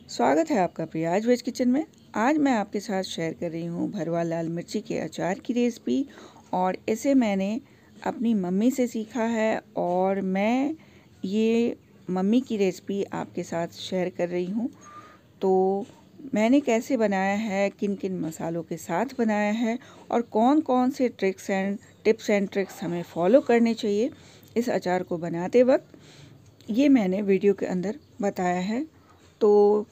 स्वागत है आपका प्रियाज वेज किचन में। आज मैं आपके साथ शेयर कर रही हूँ भरवा लाल मिर्ची के अचार की रेसिपी। और इसे मैंने अपनी मम्मी से सीखा है और मैं ये मम्मी की रेसिपी आपके साथ शेयर कर रही हूँ। तो मैंने कैसे बनाया है, किन किन मसालों के साथ बनाया है और कौन कौन से टिप्स एंड ट्रिक्स हमें फॉलो करने चाहिए इस अचार को बनाते वक्त, ये मैंने वीडियो के अंदर बताया है। तो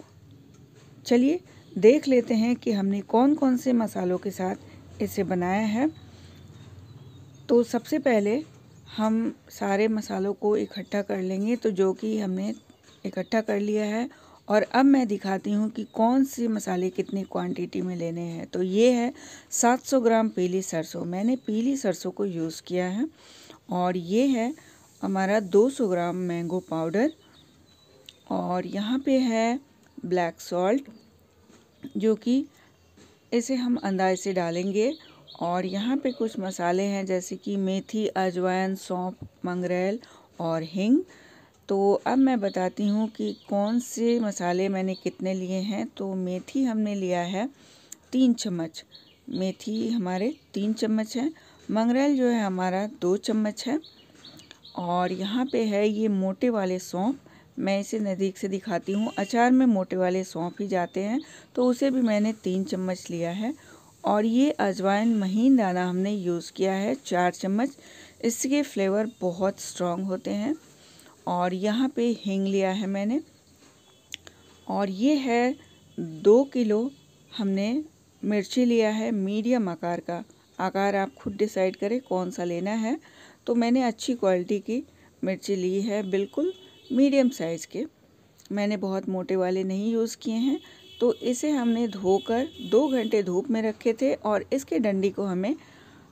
चलिए देख लेते हैं कि हमने कौन कौन से मसालों के साथ इसे बनाया है। तो सबसे पहले हम सारे मसालों को इकट्ठा कर लेंगे, तो जो कि हमने इकट्ठा कर लिया है। और अब मैं दिखाती हूँ कि कौन से मसाले कितनी क्वांटिटी में लेने हैं। तो ये है 700 ग्राम पीली सरसों, मैंने पीली सरसों को यूज़ किया है। और ये है हमारा 200 ग्राम मैंगो पाउडर। और यहाँ पे है ब्लैक सॉल्ट, जो कि इसे हम अंदाज़े से डालेंगे। और यहाँ पे कुछ मसाले हैं जैसे कि मेथी, अजवाइन, सौंफ, मंगरेल और हींग। तो अब मैं बताती हूँ कि कौन से मसाले मैंने कितने लिए हैं। तो मेथी हमने लिया है 3 चम्मच, मेथी हमारे 3 चम्मच है। मंगरेल जो है हमारा 2 चम्मच है। और यहाँ पे है ये मोटे वाले सौंफ, मैं इसे नज़दीक से दिखाती हूँ। अचार में मोटे वाले सौंफ ही जाते हैं, तो उसे भी मैंने 3 चम्मच लिया है। और ये अजवाइन महीन दाना हमने यूज़ किया है 4 चम्मच, इसके फ्लेवर बहुत स्ट्रॉन्ग होते हैं। और यहाँ पे हींग लिया है मैंने। और ये है 2 किलो हमने मिर्ची लिया है, मीडियम आकार का। आकार आप खुद डिसाइड करें कौन सा लेना है। तो मैंने अच्छी क्वालिटी की मिर्ची ली है, बिल्कुल मीडियम साइज़ के, मैंने बहुत मोटे वाले नहीं यूज़ किए हैं। तो इसे हमने धोकर 2 घंटे धूप में रखे थे और इसके डंडी को हमें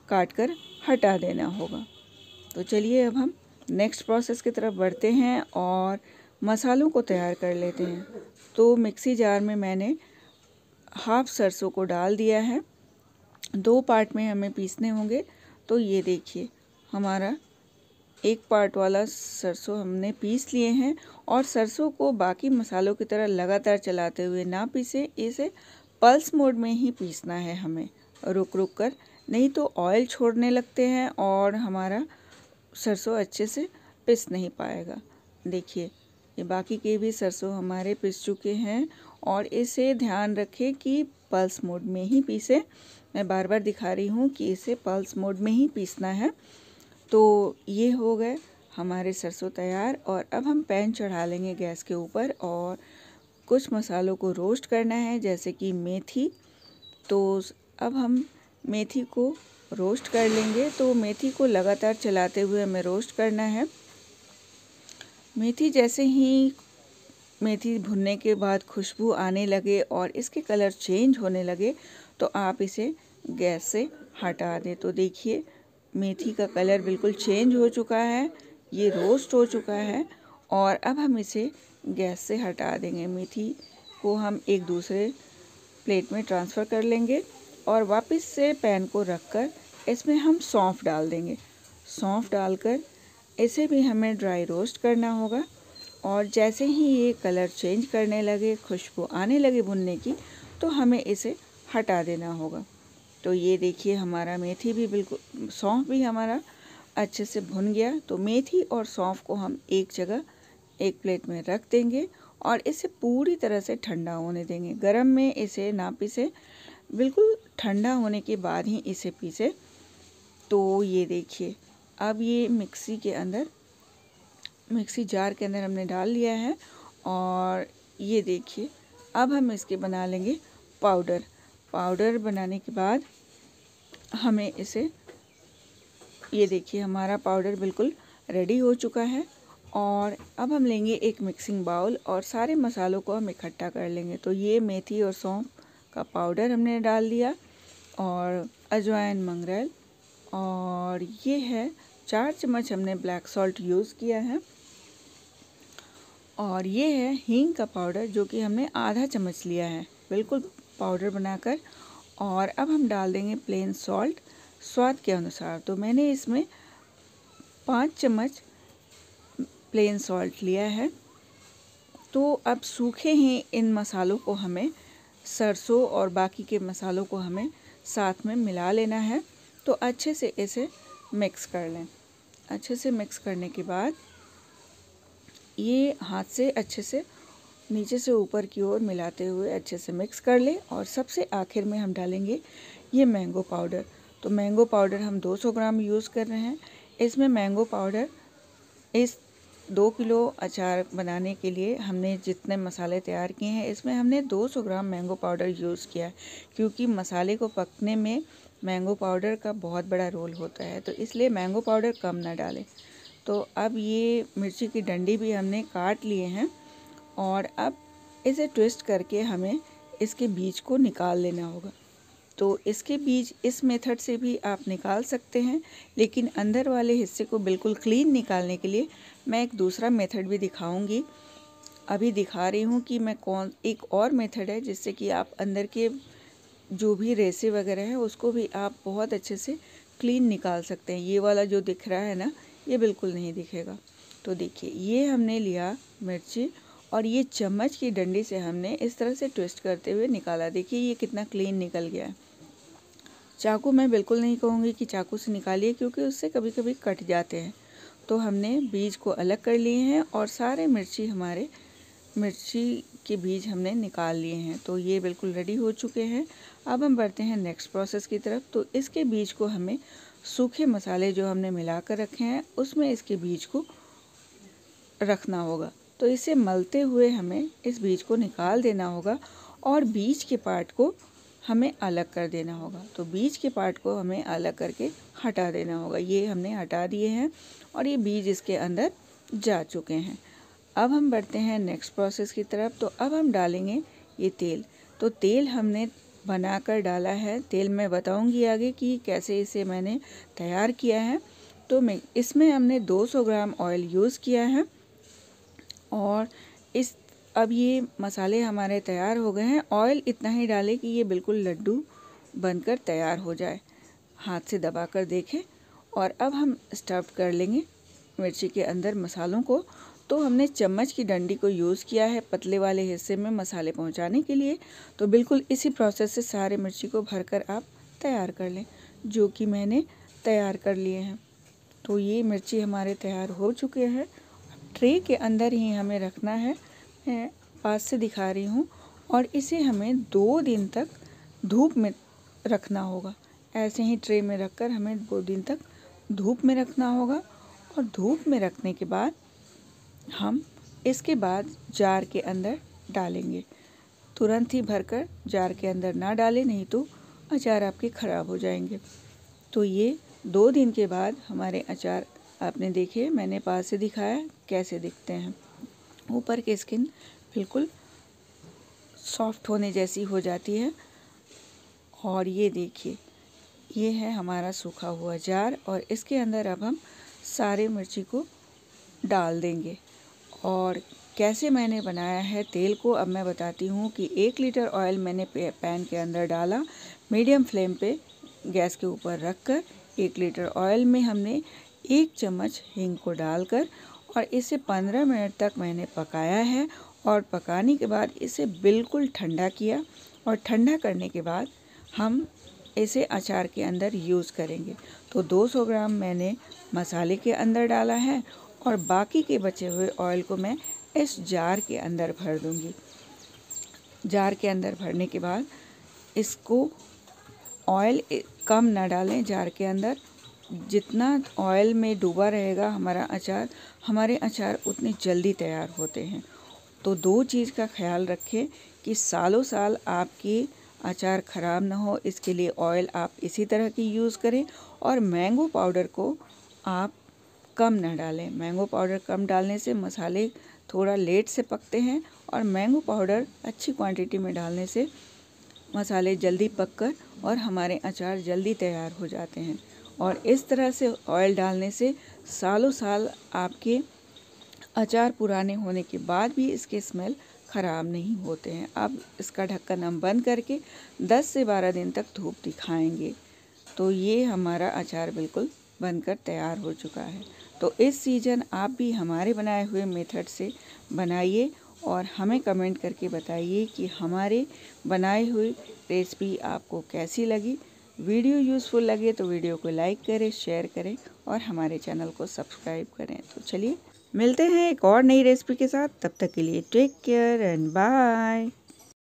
काट कर हटा देना होगा। तो चलिए अब हम नेक्स्ट प्रोसेस की तरफ बढ़ते हैं और मसालों को तैयार कर लेते हैं। तो मिक्सी जार में मैंने हाफ सरसों को डाल दिया है, 2 पार्ट में हमें पीसने होंगे। तो ये देखिए हमारा 1 पार्ट वाला सरसों हमने पीस लिए हैं। और सरसों को बाकी मसालों की तरह लगातार चलाते हुए ना पीसे, इसे पल्स मोड में ही पीसना है हमें, रुक रुक कर, नहीं तो ऑयल छोड़ने लगते हैं और हमारा सरसों अच्छे से पिस नहीं पाएगा। देखिए ये बाकी के भी सरसों हमारे पिस चुके हैं। और इसे ध्यान रखें कि पल्स मोड में ही पीसे, मैं बार बार दिखा रही हूँ कि इसे पल्स मोड में ही पीसना है। तो ये हो गए हमारे सरसों तैयार। और अब हम पैन चढ़ा लेंगे गैस के ऊपर और कुछ मसालों को रोस्ट करना है, जैसे कि मेथी। तो अब हम मेथी को रोस्ट कर लेंगे। तो मेथी को लगातार चलाते हुए हमें रोस्ट करना है। मेथी जैसे ही मेथी भुनने के बाद खुशबू आने लगे और इसके कलर चेंज होने लगे, तो आप इसे गैस से हटा दें। तो देखिए मेथी का कलर बिल्कुल चेंज हो चुका है, ये रोस्ट हो चुका है। और अब हम इसे गैस से हटा देंगे। मेथी को हम एक दूसरे प्लेट में ट्रांसफ़र कर लेंगे और वापस से पैन को रखकर इसमें हम सौंफ डाल देंगे। सौंफ डालकर इसे भी हमें ड्राई रोस्ट करना होगा। और जैसे ही ये कलर चेंज करने लगे, खुशबू आने लगे भुनने की, तो हमें इसे हटा देना होगा। तो ये देखिए हमारा मेथी भी बिल्कुल, सौंफ भी हमारा अच्छे से भुन गया। तो मेथी और सौंफ को हम एक जगह एक प्लेट में रख देंगे और इसे पूरी तरह से ठंडा होने देंगे। गरम में इसे ना पीसे, बिल्कुल ठंडा होने के बाद ही इसे पीसे। तो ये देखिए अब ये मिक्सी जार के अंदर हमने डाल लिया है। और ये देखिए अब हम इसके बना लेंगे पाउडर। पाउडर बनाने के बाद हमें इसे, ये देखिए हमारा पाउडर बिल्कुल रेडी हो चुका है। और अब हम लेंगे एक मिक्सिंग बाउल और सारे मसालों को हम इकट्ठा कर लेंगे। तो ये मेथी और सौंफ का पाउडर हमने डाल दिया, और अजवाइन, मंगरेल, और ये है 4 चम्मच हमने ब्लैक सॉल्ट यूज़ किया है। और ये है हींग का पाउडर, जो कि हमने आधा चम्मच लिया है, बिल्कुल पाउडर बनाकर। और अब हम डाल देंगे प्लेन सॉल्ट स्वाद के अनुसार। तो मैंने इसमें 5 चम्मच प्लेन सॉल्ट लिया है। तो अब सूखे ही इन मसालों को हमें सरसों और बाकी के मसालों को हमें साथ में मिला लेना है। तो अच्छे से इसे मिक्स कर लें। अच्छे से मिक्स करने के बाद ये हाथ से अच्छे से नीचे से ऊपर की ओर मिलाते हुए अच्छे से मिक्स कर लें। और सबसे आखिर में हम डालेंगे ये मैंगो पाउडर। तो मैंगो पाउडर हम 200 ग्राम यूज़ कर रहे हैं। इसमें मैंगो पाउडर इस 2 किलो अचार बनाने के लिए हमने जितने मसाले तैयार किए हैं इसमें हमने 200 ग्राम मैंगो पाउडर यूज़ किया है, क्योंकि मसाले को पकने में मैंगो पाउडर का बहुत बड़ा रोल होता है, तो इसलिए मैंगो पाउडर कम ना डालें। तो अब ये मिर्ची की डंडी भी हमने काट लिए हैं और अब इसे ट्विस्ट करके हमें इसके बीज को निकाल लेना होगा। तो इसके बीज इस मेथड से भी आप निकाल सकते हैं, लेकिन अंदर वाले हिस्से को बिल्कुल क्लीन निकालने के लिए मैं एक दूसरा मेथड भी दिखाऊंगी। अभी दिखा रही हूँ कि मैं एक और मेथड है जिससे कि आप अंदर के जो भी रेसे वगैरह है उसको भी आप बहुत अच्छे से क्लीन निकाल सकते हैं। ये वाला जो दिख रहा है ना, ये बिल्कुल नहीं दिखेगा। तो देखिए, ये हमने लिया मिर्ची और ये चम्मच की डंडी से हमने इस तरह से ट्विस्ट करते हुए निकाला। देखिए ये कितना क्लीन निकल गया है। चाकू मैं बिल्कुल नहीं कहूँगी कि चाकू से निकालिए, क्योंकि उससे कभी कभी कट जाते हैं। तो हमने बीज को अलग कर लिए हैं और सारे मिर्ची के बीज हमने निकाल लिए हैं। तो ये बिल्कुल रेडी हो चुके हैं। अब हम बढ़ते हैं नेक्स्ट प्रोसेस की तरफ। तो इसके बीज को हमें सूखे मसाले जो हमने मिला कर रखे हैं उसमें इसके बीज को रखना होगा। तो इसे मलते हुए हमें इस बीज को निकाल देना होगा और बीज के पार्ट को हमें अलग कर देना होगा। तो बीज के पार्ट को हमें अलग करके हटा देना होगा। ये हमने हटा दिए हैं और ये बीज इसके अंदर जा चुके हैं। अब हम बढ़ते हैं नेक्स्ट प्रोसेस की तरफ। तो अब हम डालेंगे ये तेल। तो तेल हमने बनाकर डाला है। तेल मैं बताऊंगी आगे कि कैसे इसे मैंने तैयार किया है। तो इसमें हमने 200 ग्राम ऑयल यूज़ किया है और अब ये मसाले हमारे तैयार हो गए हैं। ऑयल इतना ही डालें कि ये बिल्कुल लड्डू बनकर तैयार हो जाए। हाथ से दबाकर देखें। और अब हम स्टफ कर लेंगे मिर्ची के अंदर मसालों को। तो हमने चम्मच की डंडी को यूज़ किया है पतले वाले हिस्से में मसाले पहुंचाने के लिए। तो बिल्कुल इसी प्रोसेस से सारे मिर्ची को भरकर आप तैयार कर लें, जो कि मैंने तैयार कर लिए हैं। तो ये मिर्ची हमारे तैयार हो चुके हैं। ट्रे के अंदर ही हमें रखना है। मैं पास से दिखा रही हूँ। और इसे हमें 2 दिन तक धूप में रखना होगा। ऐसे ही ट्रे में रखकर हमें 2 दिन तक धूप में रखना होगा। और धूप में रखने के बाद हम इसके बाद जार के अंदर डालेंगे। तुरंत ही भरकर जार के अंदर ना डालें, नहीं तो अचार आपके ख़राब हो जाएंगे। तो ये 2 दिन के बाद हमारे अचार आपने देखे, मैंने पास से दिखाया कैसे दिखते हैं। ऊपर की स्किन बिल्कुल सॉफ्ट होने जैसी हो जाती है। और ये देखिए, ये है हमारा सूखा हुआ जार और इसके अंदर अब हम सारे मिर्ची को डाल देंगे। और कैसे मैंने बनाया है तेल को अब मैं बताती हूँ कि 1 लीटर ऑयल मैंने पैन के अंदर डाला। मीडियम फ्लेम पे गैस के ऊपर रखकर 1 लीटर ऑयल में हमने 1 चम्मच हींग को डालकर और इसे 15 मिनट तक मैंने पकाया है। और पकाने के बाद इसे बिल्कुल ठंडा किया। और ठंडा करने के बाद हम इसे अचार के अंदर यूज़ करेंगे। तो 200 ग्राम मैंने मसाले के अंदर डाला है और बाकी के बचे हुए ऑयल को मैं इस जार के अंदर भर दूंगी। जार के अंदर भरने के बाद इसको ऑयल कम ना डालें जार के अंदर। जितना ऑयल में डूबा रहेगा हमारे अचार उतने जल्दी तैयार होते हैं। तो 2 चीज़ का ख्याल रखें कि सालों साल आपके अचार ख़राब ना हो, इसके लिए ऑयल आप इसी तरह की यूज़ करें। और मैंगो पाउडर को आप कम ना डालें। मैंगो पाउडर कम डालने से मसाले थोड़ा लेट से पकते हैं और मैंगो पाउडर अच्छी क्वांटिटी में डालने से मसाले जल्दी पककर और हमारे अचार जल्दी तैयार हो जाते हैं। और इस तरह से ऑयल डालने से सालों साल आपके अचार पुराने होने के बाद भी इसके स्मेल ख़राब नहीं होते हैं। अब इसका ढक्कन हम बंद करके 10 से 12 दिन तक धूप दिखाएंगे। तो ये हमारा अचार बिल्कुल बनकर तैयार हो चुका है। तो इस सीज़न आप भी हमारे बनाए हुए मेथड से बनाइए और हमें कमेंट करके बताइए कि हमारे बनाई हुई रेसिपी आपको कैसी लगी। वीडियो यूज़फुल लगे तो वीडियो को लाइक करें, शेयर करें और हमारे चैनल को सब्सक्राइब करें। तो चलिए मिलते हैं एक और नई रेसिपी के साथ। तब तक के लिए टेक केयर एंड बाय।